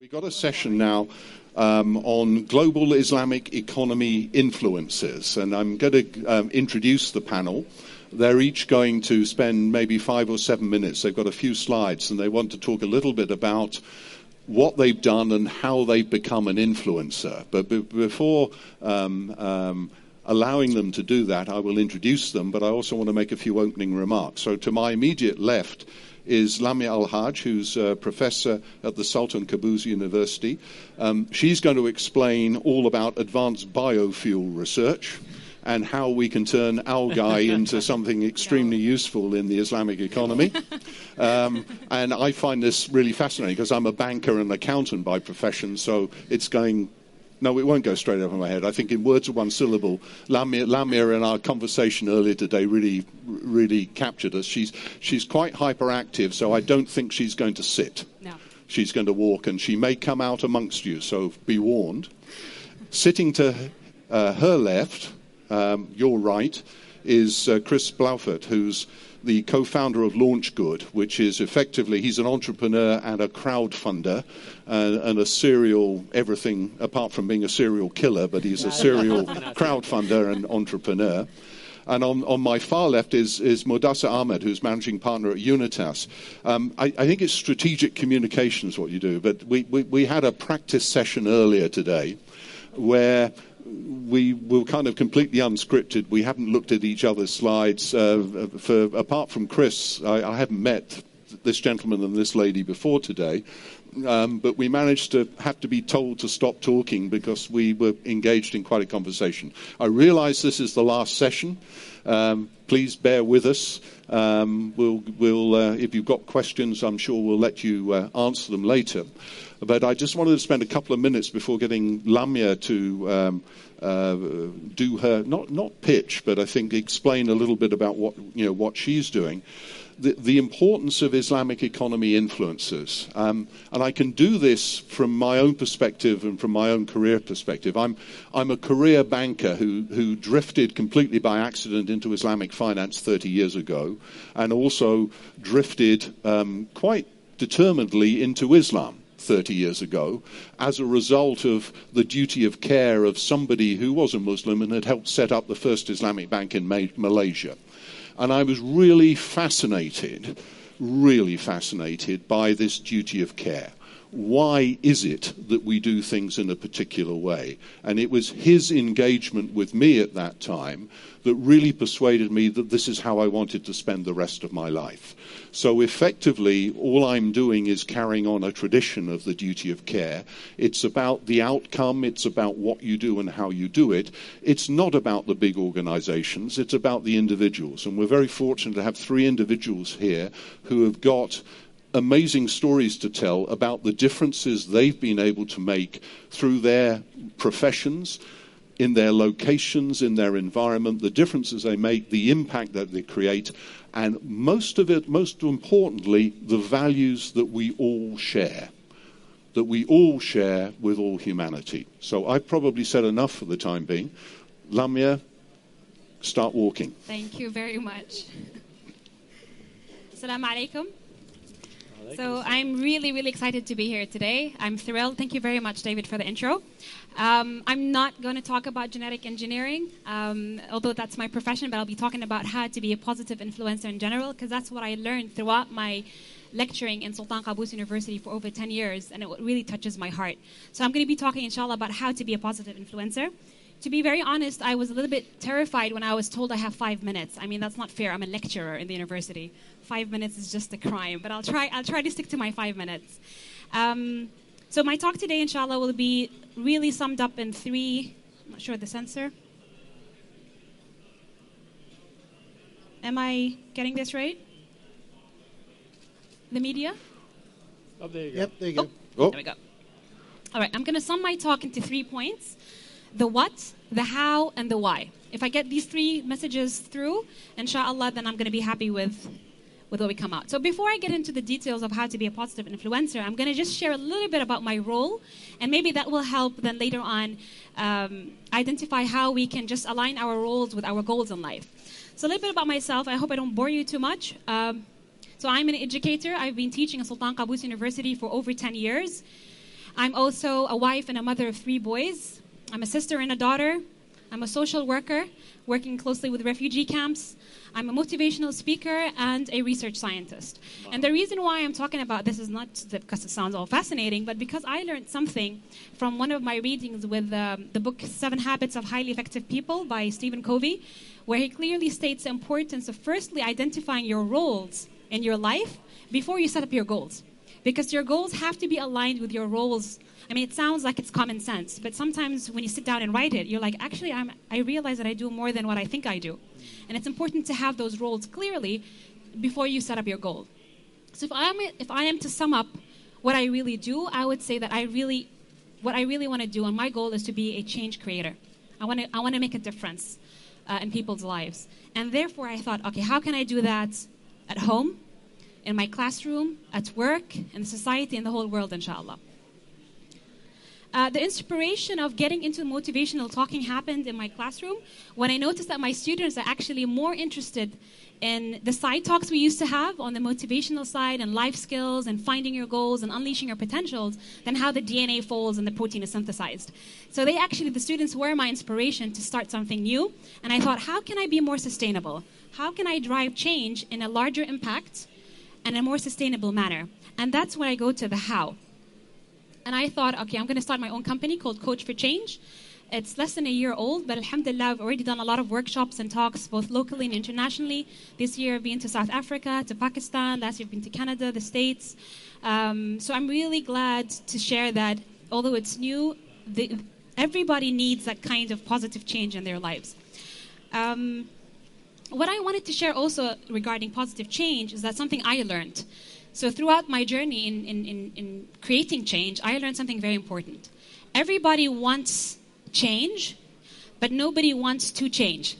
We've got a session now on global Islamic economy influences, and I'm going to introduce the panel. They're each going to spend maybe 5 or 7 minutes. They've got a few slides, and they want to talk a little bit about what they've done and how they've become an influencer. But before allowing them to do that, I will introduce them, but I also want to make a few opening remarks. So to my immediate left is Lamia al-Hajj, who's a professor at the Sultan Qaboos University. She's going to explain all about advanced biofuel research and how we can turn algae into something extremely useful in the Islamic economy. And I find this really fascinating because I'm a banker and accountant by profession, so it's going... No, it won't go straight over my head. I think in words of one syllable, Lamia in our conversation earlier today really captured us. She's quite hyperactive, so I don't think she's going to sit. No. She's going to walk, and she may come out amongst you, so be warned. Sitting to her left, your right, is Chris Blaufert, who's the co-founder of LaunchGood, which is effectively, he's an entrepreneur and a crowdfunder and a serial everything, apart from being a serial killer, but he's a serial crowdfunder and entrepreneur. And on my far left is Medusa Ahmed, who's managing partner at Unitas. I think it's strategic communications what you do, but we had a practice session earlier today where we were kind of completely unscripted. We hadn't looked at each other's slides. Apart from Chris, I haven't met this gentleman and this lady before today. But we managed to have to be told to stop talking because we were engaged in quite a conversation. I realize this is the last session. Please bear with us. We'll if you've got questions, I'm sure we'll let you answer them later. But I just wanted to spend a couple of minutes before getting Lamia to do her not pitch, but I think explain a little bit about what she's doing. The importance of Islamic economy influences. And I can do this from my own perspective and from my own career perspective. I'm a career banker who drifted completely by accident into Islamic finance 30 years ago, and also drifted quite determinedly into Islam 30 years ago as a result of the duty of care of somebody who was a Muslim and had helped set up the first Islamic bank in Malaysia. And I was really fascinated by this duty of care. Why is it that we do things in a particular way? And it was his engagement with me at that time that really persuaded me that this is how I wanted to spend the rest of my life. So effectively, all I'm doing is carrying on a tradition of the duty of care. It's about the outcome. It's about what you do and how you do it. It's not about the big organizations. It's about the individuals. And we're very fortunate to have 3 individuals here who have got amazing stories to tell about the differences they've been able to make through their professions, in their locations, in their environment, the differences they make, the impact that they create, and most importantly, the values that we all share with all humanity. So I've probably said enough for the time being. Lamia, start walking. Thank you very much. Assalamu alaikum. So I'm really excited to be here today. I'm thrilled. Thank you very much, David, for the intro. I'm not going to talk about genetic engineering, although that's my profession, but I'll be talking about how to be a positive influencer in general, because that's what I learned throughout my lecturing in Sultan Qaboos University for over 10 years, and it really touches my heart. So I'm going to be talking, inshallah, about how to be a positive influencer. To be very honest, I was a little bit terrified when I was told I have 5 minutes. I mean, that's not fair. I'm a lecturer in the university. 5 minutes is just a crime, but I'll try to stick to my 5 minutes. So my talk today, inshallah, will be really summed up in 3, I'm not sure the censor. Am I getting this right? The media? Oh, there you go. Yep, there you go. Oh. There we go. All right, I'm going to sum my talk into 3 points. The what, the how, and the why. If I get these 3 messages through, inshallah, then I'm going to be happy with what we come out. So before I get into the details of how to be a positive influencer, I'm going to just share a little bit about my role, and maybe that will help then later on identify how we can just align our roles with our goals in life. So a little bit about myself. I hope I don't bore you too much. So I'm an educator. I've been teaching at Sultan Qaboos University for over 10 years. I'm also a wife and a mother of 3 boys. I'm a sister and a daughter. I'm a social worker working closely with refugee camps. I'm a motivational speaker and a research scientist. Wow. And the reason why I'm talking about this is not because it sounds all fascinating, but because I learned something from one of my readings with the book 7 Habits of Highly Effective People by Stephen Covey, where he clearly states the importance of firstly identifying your roles in your life before you set up your goals. Because your goals have to be aligned with your roles. I mean, it sounds like it's common sense, but sometimes when you sit down and write it, you're like, actually, I realize that I do more than what I think I do. And it's important to have those roles clearly before you set up your goal. So if I am to sum up what I really do, I would say that what I really want to do, and my goal is to be a change creator. I want to make a difference in people's lives. And therefore, I thought, okay, how can I do that at home, in my classroom, at work, in society, in the whole world, inshallah. The inspiration of getting into motivational talking happened in my classroom when I noticed that my students are actually more interested in the side talks we used to have on the motivational side and life skills and finding your goals and unleashing your potentials than how the DNA folds and the protein is synthesized. So the students were my inspiration to start something new. And I thought, how can I be more sustainable? How can I drive change in a larger impact and a more sustainable manner? And that's when I go to the how. And I thought, okay, I'm going to start my own company called Coach for Change. It's less than a year old, but alhamdulillah, I've already done a lot of workshops and talks, both locally and internationally. This year I've been to South Africa, to Pakistan. Last year I've been to Canada, the States. So I'm really glad to share that, although it's new, everybody needs that kind of positive change in their lives. What I wanted to share also regarding positive change is that something I learned. So throughout my journey in creating change, I learned something very important. Everybody wants change, but nobody wants to change.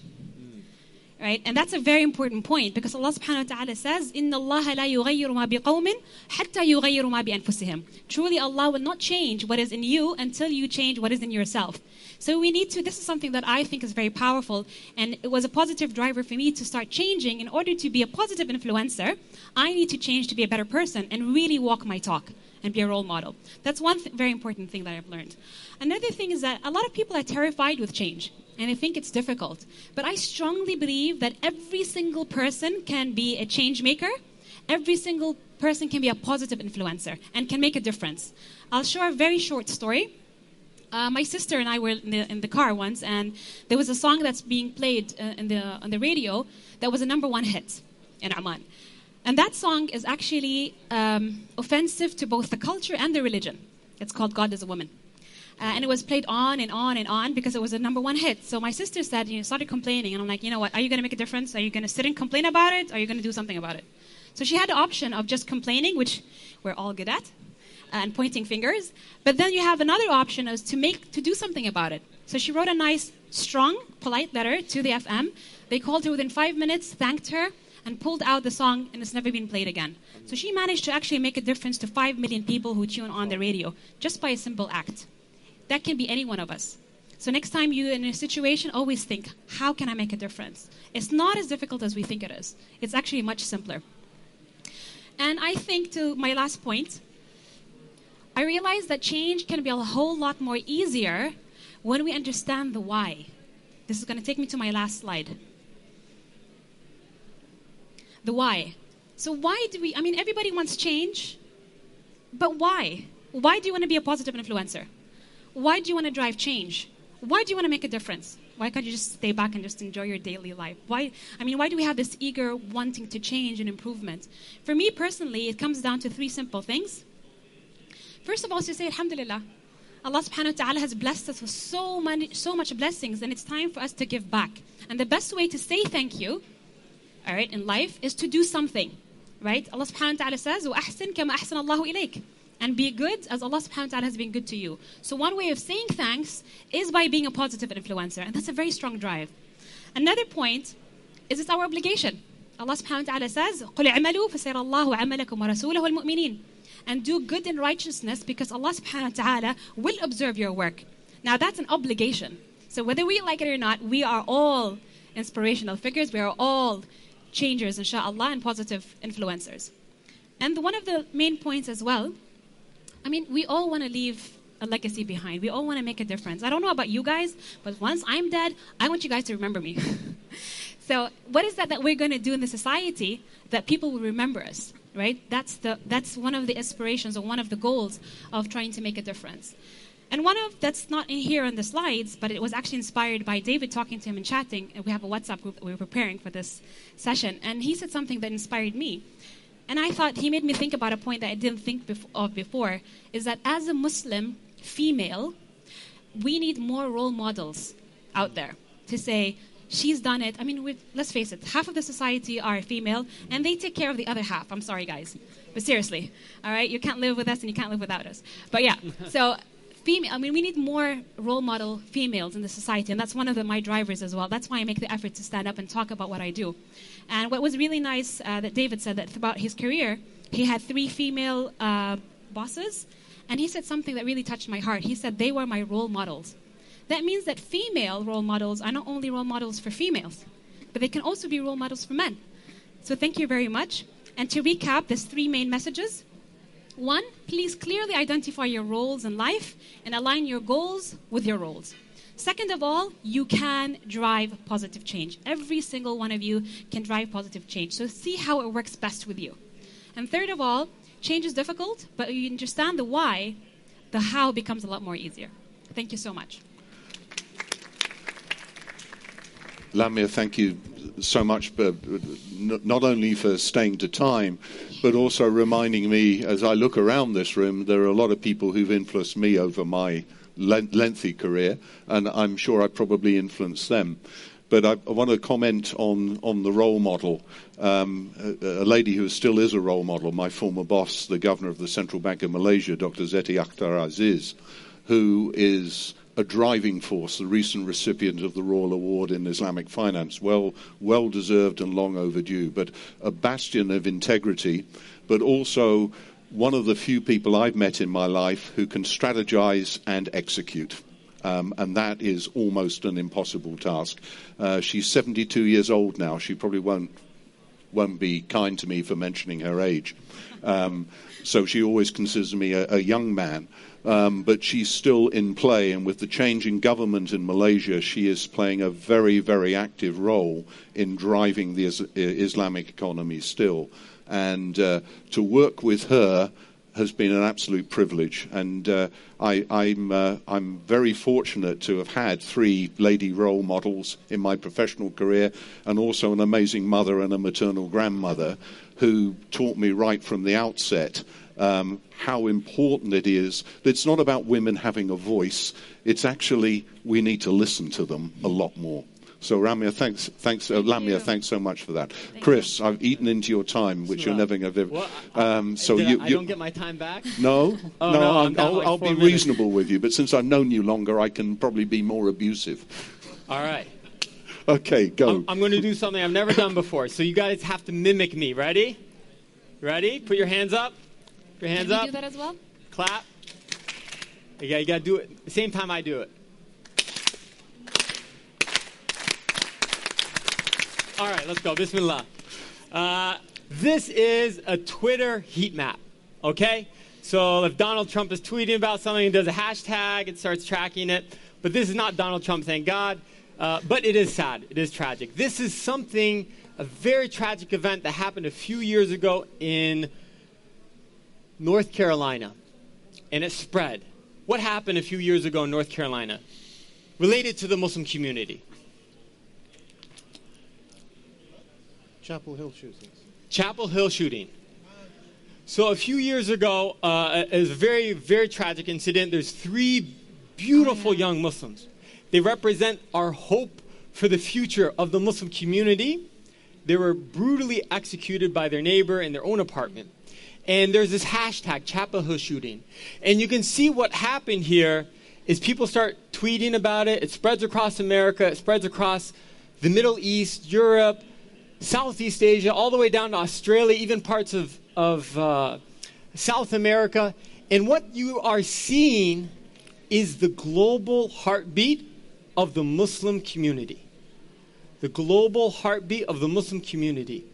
Right? And that's a very important point because Allah subhanahu wa ta'ala says, إِنَّ اللَّهَ لَا يُغَيِّرُ مَا بِقَوْمٍ حَتَّى يُغَيِّرُ مَا بِأَنفُسِهِمْ. Truly, Allah will not change what is in you until you change what is in yourself. So this is something that I think is very powerful, and it was a positive driver for me to start changing. In order to be a positive influencer, I need to change to be a better person and really walk my talk and be a role model. That's one very important thing that I've learned. Another thing is that a lot of people are terrified with change, and I think it's difficult. But I strongly believe that every single person can be a change maker. Every single person can be a positive influencer and can make a difference. I'll share a very short story. My sister and I were in the car once, and there was a song that's being played on the radio that was a #1 hit in Oman. And that song is actually offensive to both the culture and the religion. It's called God is a Woman. And it was played on and on and on because it was a #1 hit. So my sister said, started complaining. And I'm like, you know what? Are you going to make a difference? Are you going to sit and complain about it? Or are you going to do something about it? So she had the option of just complaining, which we're all good at, and pointing fingers. But then you have another option is to do something about it. So she wrote a nice, strong, polite letter to the FM. They called her within 5 minutes, thanked her, and pulled out the song, and it's never been played again. So she managed to actually make a difference to 5 million people who tune on the radio just by a simple act. That can be any one of us. So next time you're in a situation, always think, how can I make a difference? It's not as difficult as we think it is. It's actually much simpler. And I think, to my last point, I realized that change can be a whole lot more easier when we understand the why. This is going to take me to my last slide. The why. So why do everybody wants change, but why? Why do you want to be a positive influencer? Why do you want to drive change? Why do you want to make a difference? Why can't you just stay back and just enjoy your daily life? Why do we have this eager wanting to change and improvement? For me personally, it comes down to 3 simple things. First of all, to say alhamdulillah. Allah subhanahu wa ta'ala has blessed us with so much blessings, and it's time for us to give back. And the best way to say thank you, all right, in life is to do something, right? Allah subhanahu wa ta'ala says, وَأَحْسِنْ كَمَا أَحْسَنَ اللَّهُ إِلَيْكَ. And be good as Allah subhanahu wa ta'ala has been good to you. So one way of saying thanks is by being a positive influencer. And that's a very strong drive. Another point is it's our obligation. Allah subhanahu wa ta'ala says, قُلْ اعْمَلُوا فَسَيَرَ اللَّهُ عَمَلَكُمْ وَرَسُولَهُ وَالْمُؤْمِنِينَ. And do good in righteousness because Allah subhanahu wa ta'ala will observe your work. Now that's an obligation. So whether we like it or not, we are all inspirational figures. We are all changers, inshallah, and positive influencers. And one of the main points as well I mean, we all want to leave a legacy behind. We all want to make a difference. I don't know about you guys, but once I'm dead, I want you guys to remember me. So what is that we're going to do in the society that people will remember us, right? That's one of the aspirations or one of the goals of trying to make a difference. And that's not in here on the slides, but it was actually inspired by David talking to him and chatting. And we have a WhatsApp group that we were preparing for this session. And he said something that inspired me. And I thought he made me think about a point that I didn't think of before, is that as a Muslim female, we need more role models out there to say, she's done it. I mean, let's face it, half of the society are female, and they take care of the other half. I'm sorry, guys. But seriously, all right? You can't live with us, and you can't live without us. But yeah, so female. I mean, we need more role model females in the society, and that's one of my drivers as well. That's why I make the effort to stand up and talk about what I do. And what was really nice that David said that throughout his career, he had 3 female bosses, and he said something that really touched my heart. He said they were my role models. That means that female role models are not only role models for females, but they can also be role models for men. So thank you very much. And to recap, there's 3 main messages. 1, please clearly identify your roles in life and align your goals with your roles. Second of all, you can drive positive change. Every single one of you can drive positive change. So see how it works best with you. And third of all, change is difficult, but you understand the why, the how becomes a lot more easier. Thank you so much. Lamia, thank you so much, not only for staying to time, but also reminding me, as I look around this room, there are a lot of people who've influenced me over my lengthy career, and I'm sure I probably influenced them. But I want to comment on the role model. A lady who still is a role model, my former boss, the governor of the Central Bank of Malaysia, Dr. Zeti Akhtar Aziz, who is a driving force, the recent recipient of the Royal Award in Islamic finance, well deserved and long overdue, but a bastion of integrity, but also one of the few people I've met in my life who can strategize and execute. And that is almost an impossible task. She's 72 years old now. She probably won't be kind to me for mentioning her age. So she always considers me a young man. But she's still in play, and with the change in government in Malaysia, she is playing a very, very active role in driving the Islamic economy still. And to work with her has been an absolute privilege. And I'm very fortunate to have had 3 lady role models in my professional career, and also an amazing mother and a maternal grandmother who taught me right from the outset how important it is. It's not about women having a voice. It's actually, we need to listen to them a lot more. So Lamia, thanks so much for that. Chris, I've eaten into your time, which you're never going to. Well, I don't get my time back? No, I'll be 4 minutes. reasonable with you. But since I've known you longer, I can probably be more abusive. All right. Okay, go. I'm going to do something I've never done before. So you guys have to mimic me. Ready? Ready? Put your hands up. Put your hands up. Can we do that as well? Clap. You got to do it at the same time I do it. All right, let's go. Bismillah. This is a Twitter heat map, okay? So if Donald Trump is tweeting about something and does a hashtag, it starts tracking it. But this is not Donald Trump, thank God. But it is sad. It is tragic. This is something, a very tragic event that happened a few years ago in North Carolina. And it spread. What happened a few years ago in North Carolina? Related to the Muslim community. Chapel Hill shootings. Chapel Hill shooting. So a few years ago, it was a very, very tragic incident. There's 3 beautiful young Muslims. They represent our hope for the future of the Muslim community. They were brutally executed by their neighbor in their own apartment. And there's this hashtag, Chapel Hill shooting. And you can see what happened here is people start tweeting about it. It spreads across America. It spreads across the Middle East, Europe, Southeast Asia, all the way down to Australia, even parts of South America. And what you are seeing is the global heartbeat of the Muslim community. The global heartbeat of the Muslim community.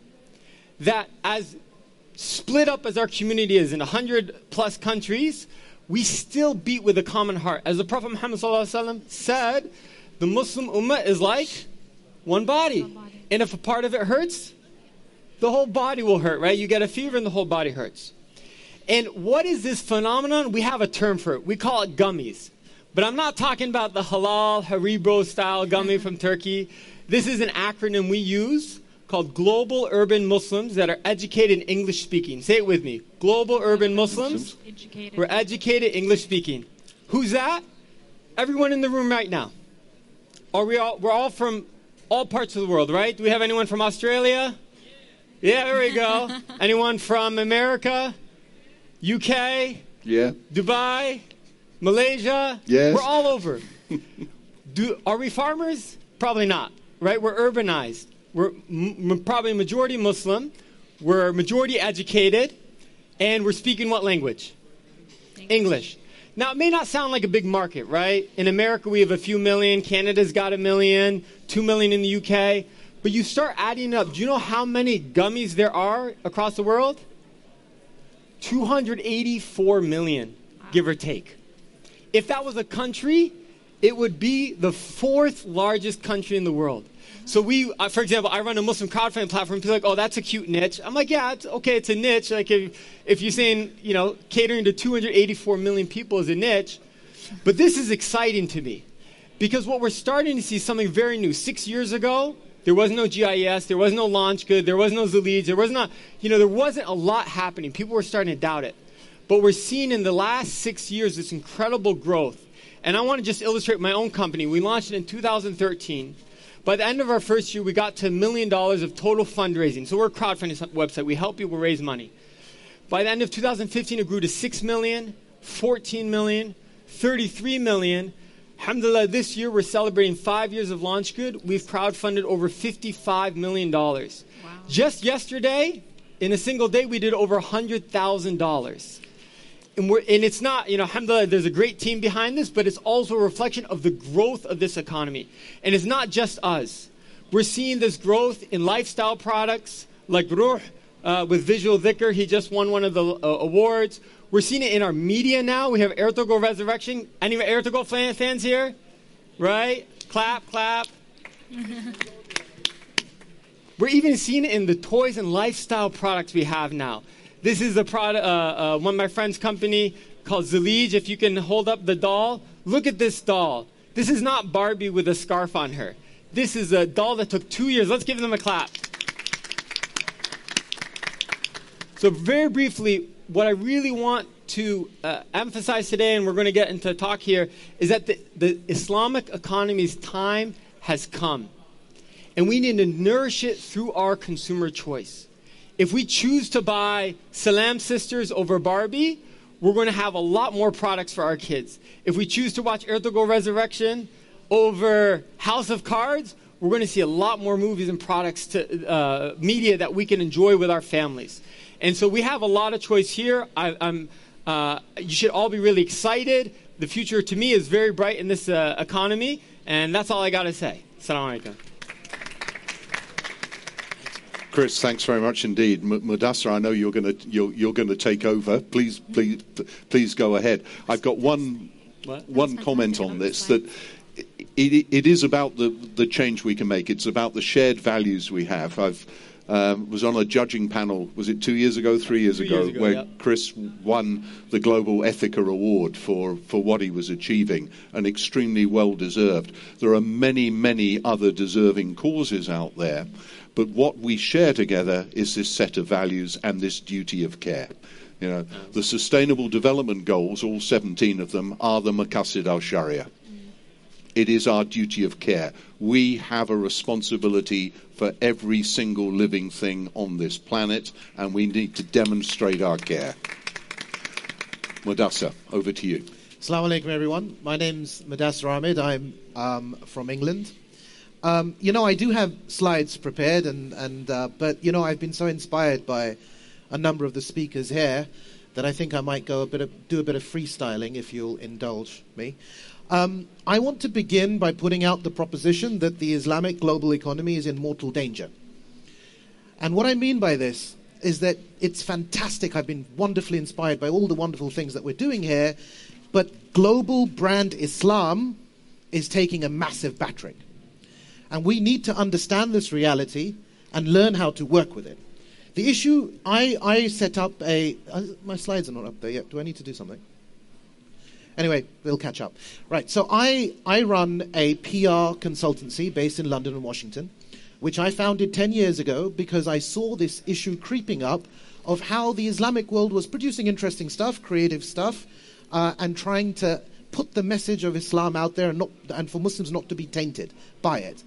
That as split up as our community is in 100+ countries, we still beat with a common heart. As the Prophet Muhammad ﷺ said, the Muslim ummah is like one body. And if a part of it hurts, the whole body will hurt, right? You get a fever and the whole body hurts. And what is this phenomenon? We have a term for it. We call it gummies. But I'm not talking about the halal, Haribo style gummy from Turkey. This is an acronym we use called Global Urban Muslims that are educated English speaking. Say it with me. Global Urban Muslims. We're educated English speaking. Who's that? Everyone in the room right now. We're all from all parts of the world, right? Do we have anyone from Australia? Yeah, there we go. Anyone from America? UK? Yeah. Dubai? Malaysia? Yes. We're all over. Are we farmers? Probably not, right? We're urbanized. We're probably majority Muslim. We're majority educated. And we're speaking what language? English. Now, it may not sound like a big market, right? In America, we have a few million. Canada's got 1 million, 2 million in the UK. But you start adding up. Do you know how many gummies there are across the world? 284 million, give or take. If that was a country, it would be the 4th largest country in the world. So for example, I run a Muslim crowdfunding platform. People are like, oh, that's a cute niche. I'm like, yeah, it's okay, it's a niche. Like if you're saying, catering to 284 million people is a niche. But this is exciting to me because what we're starting to see is something very new. 6 years ago, there was no GIS, there was no launch good, there was no Zaleeds, there wasn't a lot happening. People were starting to doubt it. But we're seeing in the last 6 years this incredible growth. And I want to just illustrate my own company. We launched it in 2013. By the end of our first year, we got to $1 million of total fundraising. So we're a crowdfunding website. We help people raise money. By the end of 2015, it grew to 6 million, 14 million, 33 million. Alhamdulillah, this year we're celebrating 5 years of Launch Good. We've crowdfunded over $55 million. Wow. Just yesterday, in a single day, we did over $100,000. And it's not, alhamdulillah, there's a great team behind this, but it's also a reflection of the growth of this economy. And it's not just us. We're seeing this growth in lifestyle products like Ruh, with Visual Dhikr. He just won one of the awards. We're seeing it in our media now. We have Ertugrul Resurrection. Any Ertugrul fans here? Right? Clap, clap. We're even seeing it in the toys and lifestyle products we have now. This is a product, one of my friend's company called Zaleeds. If you can hold up the doll, look at this doll. This is not Barbie with a scarf on her. This is a doll that took 2 years. Let's give them a clap. So very briefly, what I really want to emphasize today, and we're going to get into talk here, is that the Islamic economy's time has come. And we need to nourish it through our consumer choice. If we choose to buy Salam Sisters over Barbie, we're going to have a lot more products for our kids. If we choose to watch Ertugrul Resurrection over House of Cards, we're going to see a lot more movies and products to media that we can enjoy with our families. And so we have a lot of choice here. You should all be really excited. The future, to me, is very bright in this economy. And that's all I got to say. Assalamu alaikum. Chris, thanks very much indeed. Medusa, I know you're going to take over. Please go ahead. I've got one comment on this, that it is about the change we can make. It's about the shared values we have. I've was on a judging panel, was it 2 years ago, 3 years ago, where yeah. Chris won the Global Ethica Award for what he was achieving, and extremely well deserved. There are many, many other deserving causes out there, but what we share together is this set of values and this duty of care. You know, the Sustainable Development Goals, all 17 of them, are the Maqasid al-Sharia. It is our duty of care. We have a responsibility for every single living thing on this planet, and we need to demonstrate our care. Medusa, over to you. Assalamu alaikum, everyone. My name's Medusa Ahmed. I'm from England. I do have slides prepared, but I've been so inspired by a number of the speakers here that I think I might do a bit of freestyling, if you'll indulge me. I want to begin by putting out the proposition that the Islamic global economy is in mortal danger. And what I mean by this is that it's fantastic. I've been wonderfully inspired by all the wonderful things that we're doing here, but global brand Islam is taking a massive battering. And we need to understand this reality and learn how to work with it. The issue, I set up my slides are not up there yet. Do I need to do something? Anyway, we'll catch up. Right, so I run a PR consultancy based in London and Washington, which I founded 10 years ago because I saw this issue creeping up of how the Islamic world was producing interesting stuff, creative stuff, and trying to put the message of Islam out there and for Muslims not to be tainted by it.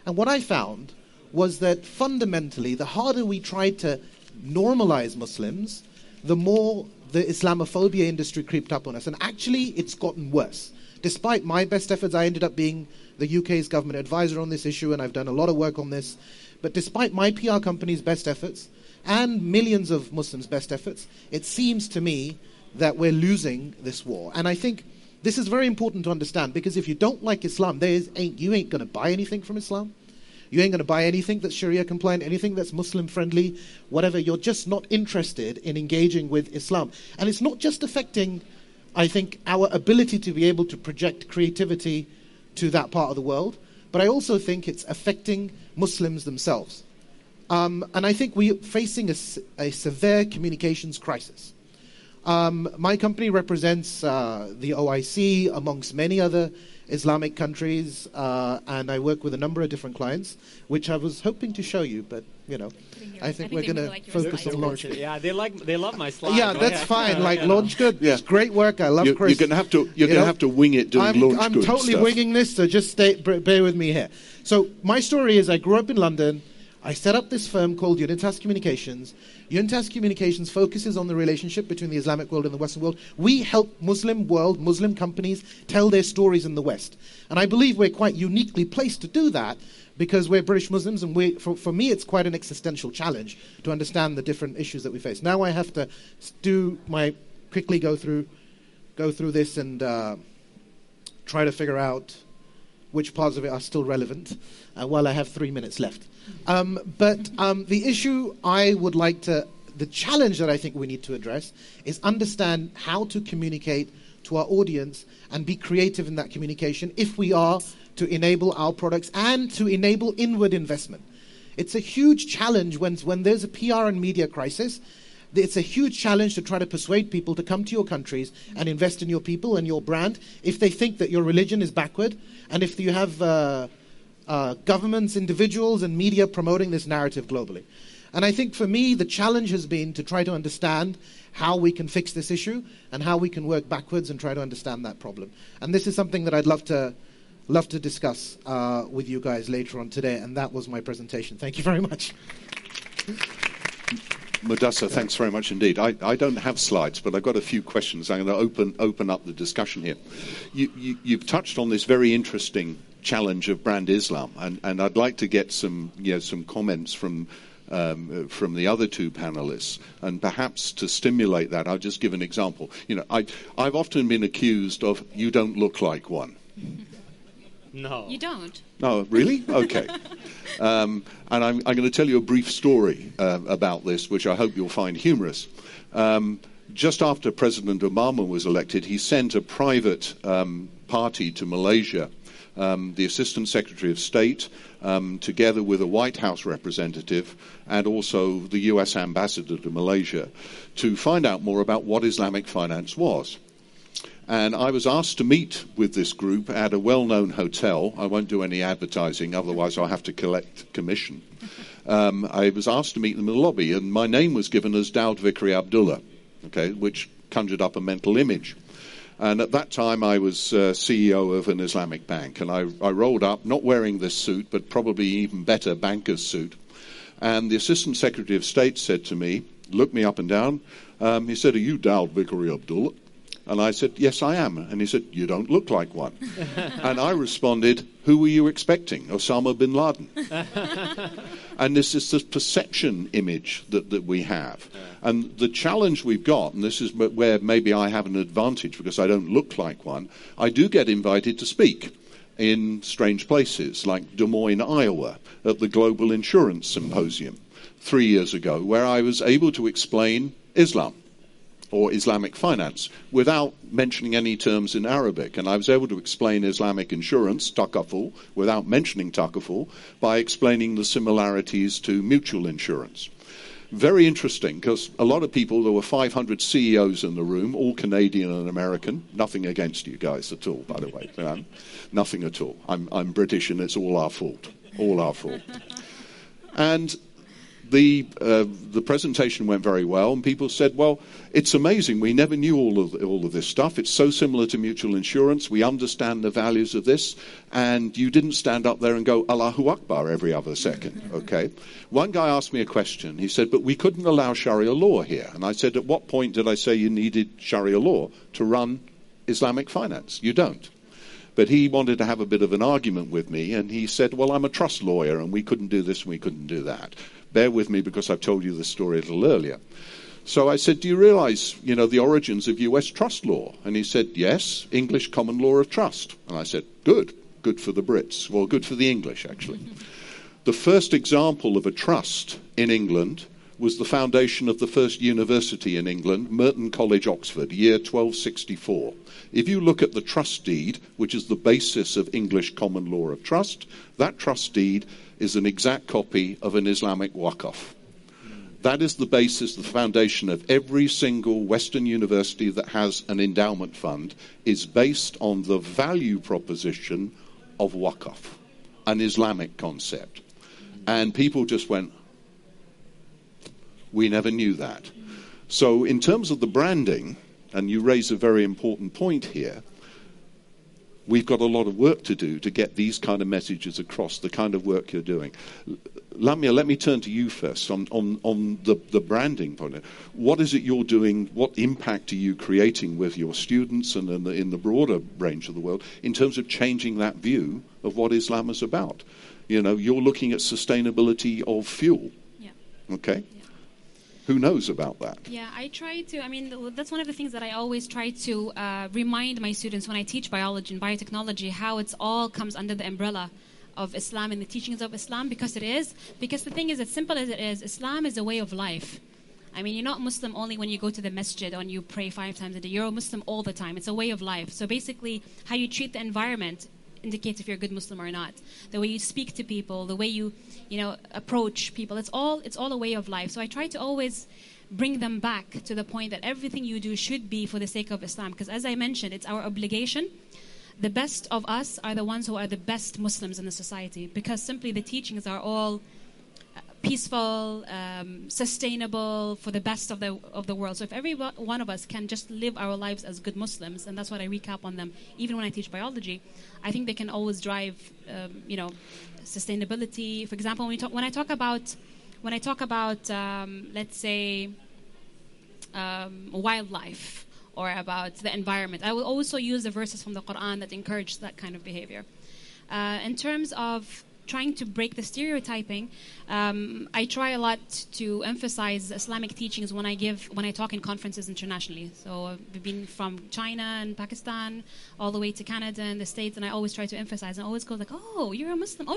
And what I found was that fundamentally, the harder we tried to normalize Muslims, the more the Islamophobia industry creeped up on us. And actually, it's gotten worse. Despite my best efforts, I ended up being the UK's government advisor on this issue, and I've done a lot of work on this. But despite my PR company's best efforts, and millions of Muslims' best efforts, it seems to me that we're losing this war. And I think this is very important to understand, because if you don't like Islam, you ain't going to buy anything from Islam. You ain't going to buy anything that's Sharia compliant, anything that's Muslim friendly, whatever. You're just not interested in engaging with Islam. And it's not just affecting, I think, our ability to be able to project creativity to that part of the world, but I also think it's affecting Muslims themselves. And I think we're facing a severe communications crisis. My company represents the OIC amongst many other Islamic countries, and I work with a number of different clients, which I was hoping to show you, but I think we're going to focus on launching. Yeah, they love my slides. Yeah, that's fine. Launch good. Yeah. It's great work. I love Chris. You're going to have to wing it doing launch I'm good totally stuff. winging this, so just bear with me here. So my story is I grew up in London. I set up this firm called Unitas Communications. Unitas Communications focuses on the relationship between the Islamic world and the Western world. We help Muslim companies tell their stories in the West. And I believe we're quite uniquely placed to do that because we're British Muslims, and for me it's quite an existential challenge to understand the different issues that we face. Now I have to quickly go through this and try to figure out which parts of it are still relevant while I have 3 minutes left. But the issue the challenge that I think we need to address is understand how to communicate to our audience and be creative in that communication if we are to enable our products and to enable inward investment. It's a huge challenge when there's a PR and media crisis. It's a huge challenge to try to persuade people to come to your countries and invest in your people and your brand if they think that your religion is backward, and if you have governments, individuals, and media promoting this narrative globally. And I think for me, the challenge has been to try to understand how we can fix this issue and how we can work backwards and try to understand that problem. And this is something that I'd love to discuss with you guys later on today. And that was my presentation. Thank you very much. Medusa, thanks very much indeed. I don't have slides, but I've got a few questions. I'm going to open up the discussion here. You've touched on this very interesting challenge of brand Islam, and I'd like to get some comments from the other two panelists, and perhaps to stimulate that, I'll just give an example. I've often been accused of "you don't look like one." No. You don't? No, really? Okay. And I'm going to tell you a brief story about this, which I hope you'll find humorous. Just after President Obama was elected, he sent a private party to Malaysia, the Assistant Secretary of State, together with a White House representative and also the US Ambassador to Malaysia, to find out more about what Islamic finance was. And I was asked to meet with this group at a well-known hotel. I won't do any advertising, otherwise I'll have to collect commission. I was asked to meet them in the lobby, and my name was given as Daud Vikri Abdullah, which conjured up a mental image. And at that time, I was CEO of an Islamic bank, and I rolled up, not wearing this suit, but probably even better banker's suit. And the Assistant Secretary of State said to me, looked me up and down, he said, "Are you Daud Vikri Abdullah?" And I said, "Yes, I am." And he said, "You don't look like one." And I responded, "Who were you expecting? Osama bin Laden?" And this is this perception image that we have. And the challenge we've got, and this is where maybe I have an advantage because I don't look like one, I do get invited to speak in strange places like Des Moines, Iowa, at the Global Insurance Symposium. 3 years ago where I was able to explain Islam or Islamic finance without mentioning any terms in Arabic. And I was able to explain Islamic insurance, takaful, without mentioning takaful, by explaining the similarities to mutual insurance. Very interesting, because a lot of people, there were 500 CEOs in the room, all Canadian and American. Nothing against you guys at all, by the way. Nothing at all. I'm British and it's all our fault. All our fault. And the presentation went very well, and people said, well, it's amazing. We never knew all of this stuff. It's so similar to mutual insurance. We understand the values of this. And you didn't stand up there and go, Allahu Akbar, every other second. Okay. One guy asked me a question. He said, but we couldn't allow Sharia law here. And I said, at what point did I say you needed Sharia law to run Islamic finance? You don't. But he wanted to have a bit of an argument with me, and he said, well, I'm a trust lawyer, and we couldn't do this and we couldn't do that. Bear with me because I've told you the story a little earlier. So I said, do you realize, the origins of US trust law? And he said, yes, English common law of trust. And I said, good for the Brits. Well, good for the English, actually. The first example of a trust in England was the foundation of the first university in England, Merton College, Oxford, year 1264. If you look at the trust deed, which is the basis of English common law of trust, that trust deed is an exact copy of an Islamic waqf. That is the basis, the foundation of every single Western university that has an endowment fund, is based on the value proposition of waqf, an Islamic concept. And people just went, we never knew that. So in terms of the branding, and you raise a very important point here, we've got a lot of work to do to get these kind of messages across, the kind of work you're doing. Lamia, let me turn to you first on the branding point. What is it you're doing? What impact are you creating with your students and in the broader range of the world in terms of changing that view of what Islam is about? You're looking at sustainability of fuel. Yeah. Okay? Yeah. Who knows about that? Yeah, I try to, that's one of the things that I always try to remind my students when I teach biology and biotechnology, how it's all comes under the umbrella of Islam and the teachings of Islam, because it is. Because the thing is, as simple as it is, Islam is a way of life. I mean, you're not Muslim only when you go to the masjid or you pray 5 times a day. You're a Muslim all the time. It's a way of life. So basically, how you treat the environment indicates if you're a good Muslim or not. The way you speak to people, the way you approach people, it's all a way of life. So I try to always bring them back to the point that everything you do should be for the sake of Islam. Because as I mentioned, it's our obligation. The best of us are the ones who are the best Muslims in the society, because simply the teachings are all peaceful, sustainable, for the best of the world. So if every one of us can just live our lives as good Muslims, and that's what I recap on them, even when I teach biology, I think they can always drive, sustainability. For example, when I talk about, let's say, wildlife or about the environment, I will also use the verses from the Quran that encourage that kind of behavior. In terms of trying to break the stereotyping, I try a lot to emphasize Islamic teachings when I talk in conferences internationally. So we've been from China and Pakistan all the way to Canada and the States, and I always try to emphasize and always go like, oh, you're a Muslim, oh,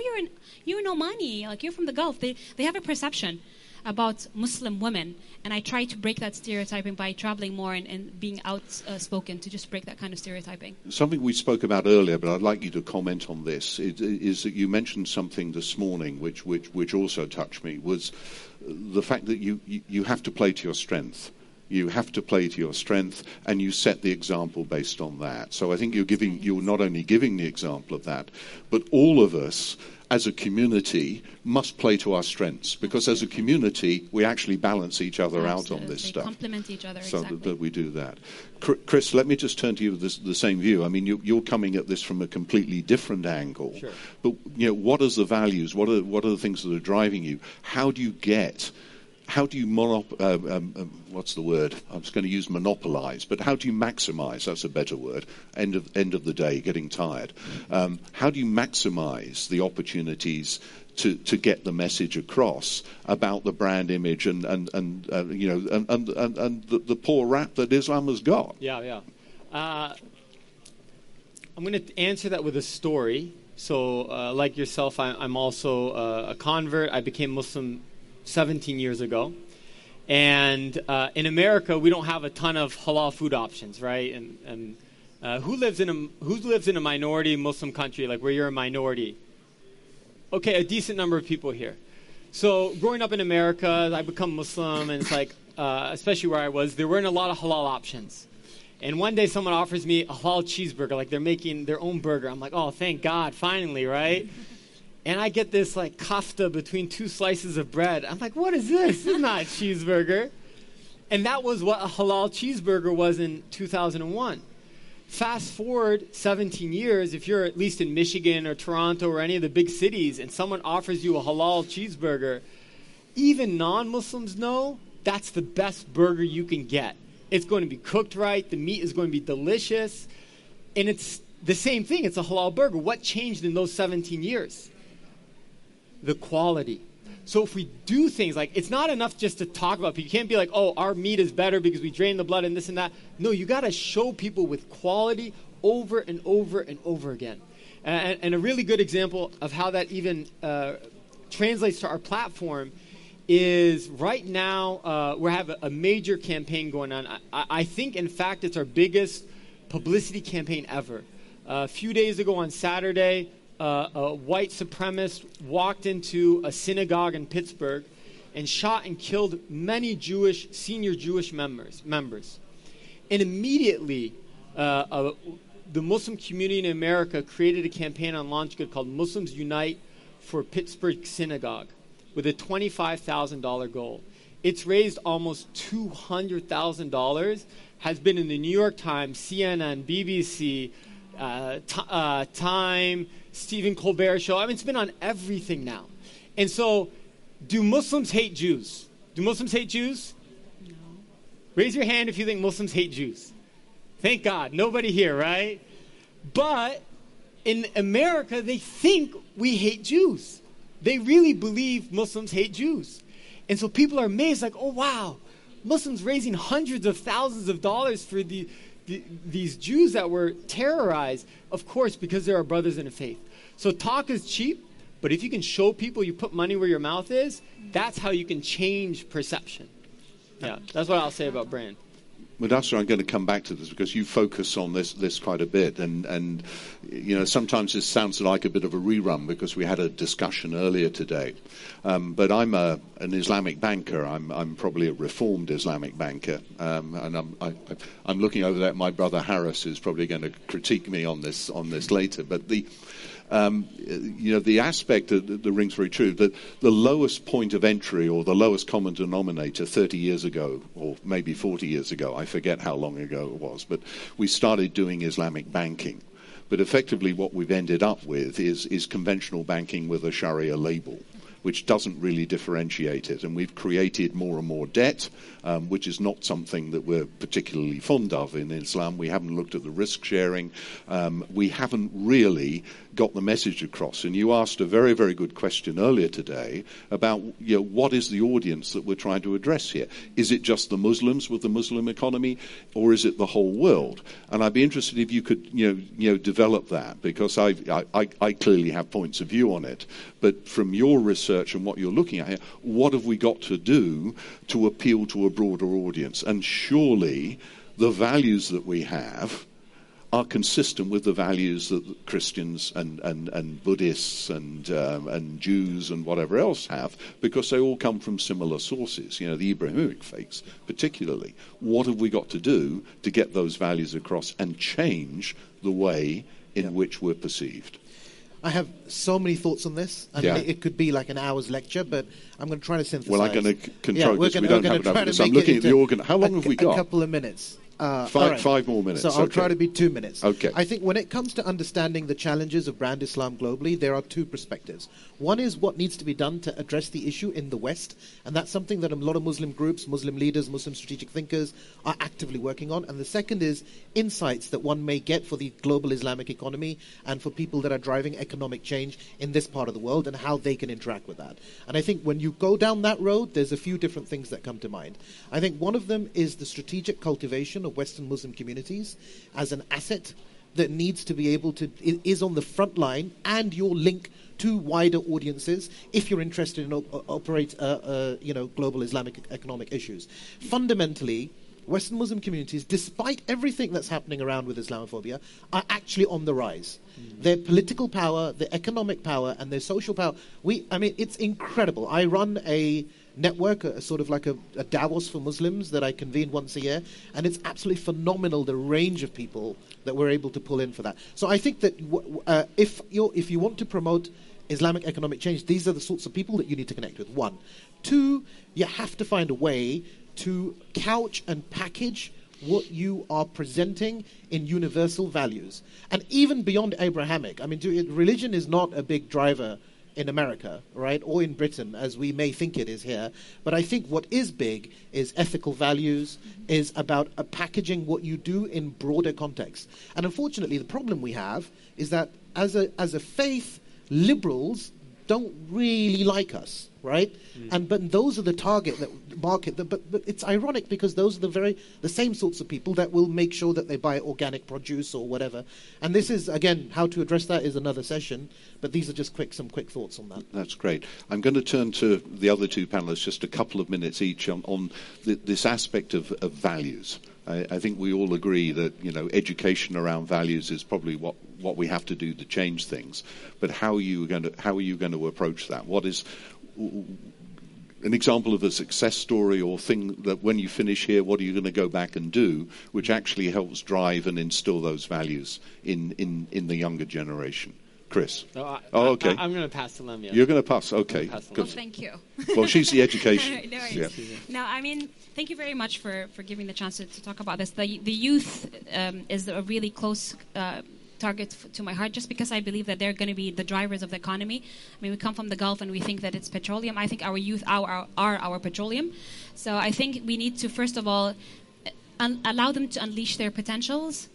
you're an Omani, like you're from the Gulf. They have a perception about Muslim women, and I try to break that stereotyping by traveling more and being outspoken to just break that kind of stereotyping. Something we spoke about earlier, but I'd like you to comment on this, is that you mentioned something this morning which also touched me, was the fact that you have to play to your strength. You have to play to your strength, and you set the example based on that. So I think you're not only giving the example of that, but all of us as a community must play to our strengths, because as a community we actually balance each other out on this stuff. Complement each other, so exactly. that we do that. Chris, let me just turn to you with the same view. I mean, you're coming at this from a completely different angle. Sure. But what are the values? What are the things that are driving you? How do you what's the word? I was going to use monopolize, but how do you maximize? That's a better word. End of the day, getting tired. How do you maximize the opportunities to get the message across about the brand image and the poor rap that Islam has got? Yeah. I'm going to answer that with a story. So, like yourself, I'm also a convert. I became Muslim 17 years ago. And in America, we don't have a ton of halal food options, right? And who lives in a minority Muslim country, like where you're a minority? Okay, a decent number of people here. So growing up in America, I become Muslim, and it's like, especially where I was, there weren't a lot of halal options. And one day someone offers me a halal cheeseburger, like they're making their own burger. I'm like, oh, thank God, finally, right? And I get this like kafta between two slices of bread. I'm like, what is this? This is not a cheeseburger. And that was what a halal cheeseburger was in 2001. Fast forward 17 years, if you're at least in Michigan or Toronto or any of the big cities and someone offers you a halal cheeseburger, even non-Muslims know that's the best burger you can get. It's going to be cooked right. The meat is going to be delicious. And it's the same thing. It's a halal burger. What changed in those 17 years? The quality. So if we do things like, it's not enough just to talk about people. You can't be like, oh, our meat is better because we drain the blood and this and that. No, you got to show people with quality over and over and over again. And a really good example of how that even translates to our platform is right now we have a major campaign going on. I think, in fact, it's our biggest publicity campaign ever. A few days ago on Saturday, a white supremacist walked into a synagogue in Pittsburgh and shot and killed many senior Jewish members. And immediately, the Muslim community in America created a campaign on LaunchGood called Muslims Unite for Pittsburgh Synagogue with a $25,000 goal. It's raised almost $200,000, has been in the New York Times, CNN, BBC, Time, Stephen Colbert Show. I mean, it's been on everything now. And so, do Muslims hate Jews? Do Muslims hate Jews? No. Raise your hand if you think Muslims hate Jews. Thank God. Nobody here, right? But in America, they think we hate Jews. They really believe Muslims hate Jews. And so people are amazed, like, oh, wow, Muslims raising hundreds of thousands of dollars for these Jews that were terrorized, of course, because they're our brothers in the faith. So talk is cheap, but if you can show people you put money where your mouth is, that's how you can change perception. Yeah, that's what I'll say about brand. Medusa, I'm going to come back to this because you focus on this quite a bit, and you know, sometimes this sounds like a bit of a rerun because we had a discussion earlier today. But I'm an Islamic banker. I'm probably a reformed Islamic banker, and I'm looking over that. My brother Harris is probably going to critique me on this later. But the aspect that rings very true, that the lowest point of entry or the lowest common denominator 30 years ago, or maybe 40 years ago, I forget how long ago it was, but we started doing Islamic banking. But effectively what we've ended up with is conventional banking with a Sharia label, which doesn't really differentiate it. And we've created more and more debt, which is not something that we're particularly fond of in Islam. We haven't looked at the risk sharing. We haven't really got the message across. And you asked a very, very good question earlier today about, you know, what is the audience that we're trying to address here? Is it just the Muslims with the Muslim economy, or is it the whole world? And I'd be interested if you could, develop that, because I clearly have points of view on it. But from your research and what you're looking at here, what have we got to do to appeal to a broader audience? And surely the values that we have are consistent with the values that Christians and Buddhists and Jews and whatever else have, because they all come from similar sources, you know, the Abrahamic faiths particularly. What have we got to do to get those values across and change the way in which we're perceived? I have so many thoughts on this. I mean, it could be like an hour's lecture, but I'm going to try to synthesize. Well, I'm going to control because we don't have enough. So I'm looking at the organ. How long have we got? A couple of minutes. Five more minutes. So I'll try to be 2 minutes. Okay. I think when it comes to understanding the challenges of brand Islam globally, there are two perspectives. One is what needs to be done to address the issue in the West, and that's something that a lot of Muslim groups, Muslim leaders, Muslim strategic thinkers are actively working on. And the second is insights that one may get for the global Islamic economy and for people that are driving economic change in this part of the world and how they can interact with that. And I think when you go down that road, there's a few different things that come to mind. I think one of them is the strategic cultivation of Western Muslim communities as an asset that needs to be able to, is on the front line, and your link to wider audiences if you're interested in operate global Islamic economic issues. Fundamentally, Western Muslim communities, despite everything that's happening around with Islamophobia, are actually on the rise. Their political power, their economic power, and their social power, it's incredible. I run a network, a sort of like a Davos for Muslims that I convene once a year, and it's absolutely phenomenal, the range of people that we're able to pull in for that. So I think that if you want to promote Islamic economic change, these are the sorts of people that you need to connect with. 1. 2, you have to find a way to couch and package what you are presenting in universal values. And even beyond Abrahamic, religion is not a big driver in America, right, or in Britain, as we may think it is here. But I think what is big is ethical values, is about packaging what you do in broader context. And unfortunately, the problem we have is that as a faith, liberals don't really like us, right? But those are the target market. But it's ironic because those are the same sorts of people that will make sure that they buy organic produce or whatever. And this is, again, how to address that is another session. But these are just some quick thoughts on that. That's great. I'm going to turn to the other two panelists just a couple of minutes each on this aspect of values. I think we all agree that education around values is probably what we have to do to change things. But how are you going to approach that? What is an example of a success story or thing that when you finish here, what are you going to go back and do, which actually helps drive and instill those values in the younger generation? Chris. Okay. I'm going to pass to Lamia. You're going to pass. Okay. Well, thank you. Well, she's the education. No, thank you very much for giving the chance to talk about this. The youth is a really close target to my heart, just because I believe that they're going to be the drivers of the economy. We come from the Gulf and we think that it's petroleum. I think our youth are our petroleum. So I think we need to, first of all, allow them to unleash their potentials.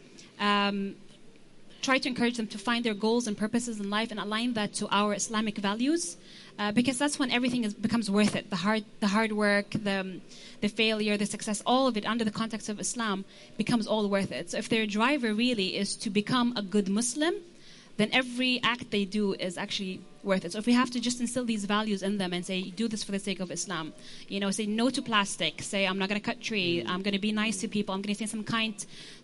Try to encourage them to find their goals and purposes in life and align that to our Islamic values, because that's when everything becomes worth it. The hard work, the failure, the success, all of it under the context of Islam becomes all worth it. So if their driver really is to become a good Muslim, then every act they do is actually worth it. So if we have to just instill these values in them and say, do this for the sake of Islam, say no to plastic, say I'm not going to cut tree, I'm going to be nice to people, I'm going to say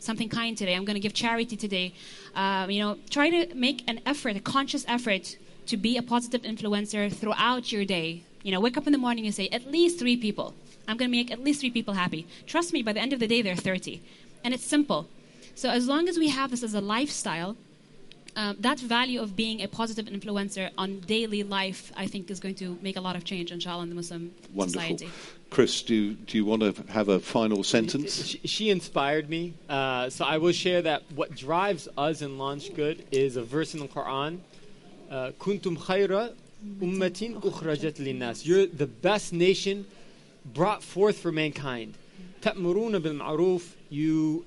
something kind today, I'm going to give charity today. Try to make an effort, a conscious effort, to be a positive influencer throughout your day. Wake up in the morning and say, at least 3 people. I'm going to make at least 3 people happy. Trust me, by the end of the day, they're 30. And it's simple. So as long as we have this as a lifestyle, that value of being a positive influencer on daily life, I think, is going to make a lot of change, inshallah, in the Muslim society. Chris, do you want to have a final sentence? She inspired me. So I will share that what drives us in Launch Good is a verse in the Quran. Kuntum khayra ummatin ukhrajat linnas. You're the best nation brought forth for mankind. Ta'muruna bil ma'ruf. You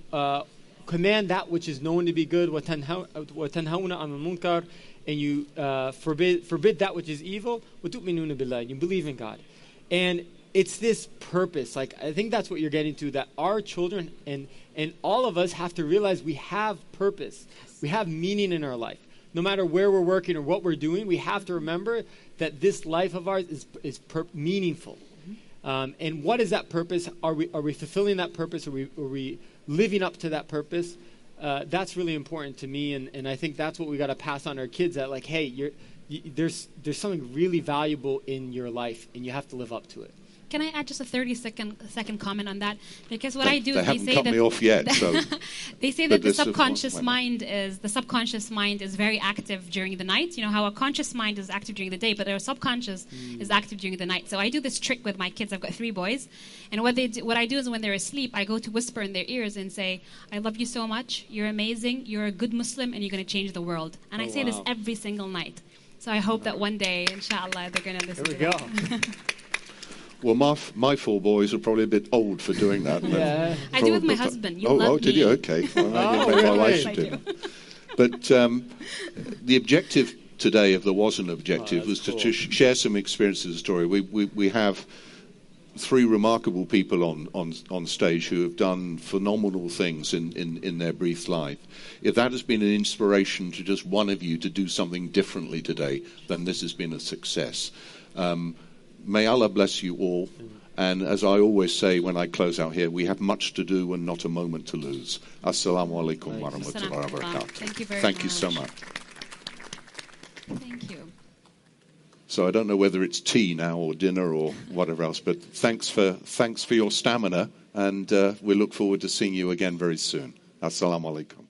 command that which is known to be good, وَتَنْهَوْنَ عَنِ الْمُنْكَرِ, and you forbid that which is evil, وَتُؤْمِنُونَ بِاللَّهِ, you believe in God. And it's this purpose, I think that's what you're getting to, that our children and all of us have to realize we have purpose. We have meaning in our life. No matter where we're working or what we're doing, we have to remember that this life of ours is meaningful. And what is that purpose? Are we fulfilling that purpose? Are we living up to that purpose? That's really important to me, and I think that's what we got to pass on our kids. That hey, there's something really valuable in your life, and you have to live up to it. Can I add just a 30-second comment on that? Because what I do is they say that me off yet. So they say that the subconscious mind is very active during the night. How a conscious mind is active during the day, but our subconscious is active during the night. So I do this trick with my kids. I've got 3 boys, and what I do is when they're asleep, I go to whisper in their ears and say, "I love you so much. You're amazing. You're a good Muslim, and you're going to change the world." And I say this every single night. So I hope that one day, inshallah, they're going to listen. There we go. Well, my 4 boys are probably a bit old for doing that. Yeah. I do with my husband. Did you? Okay. Well, my wife should do. But the objective today, if there was an objective, was to share some experiences of the story. We have three remarkable people on stage who have done phenomenal things in their brief life. If that has been an inspiration to just one of you to do something differently today, then this has been a success. May Allah bless you all. And as I always say when I close out here, we have much to do and not a moment to lose. Assalamu alaikum wa rahmatullahi wa barakatuh. Thank you very much. Thank you so much. Thank you. So I don't know whether it's tea now or dinner or whatever else, but thanks for your stamina, and we look forward to seeing you again very soon. Assalamu alaikum.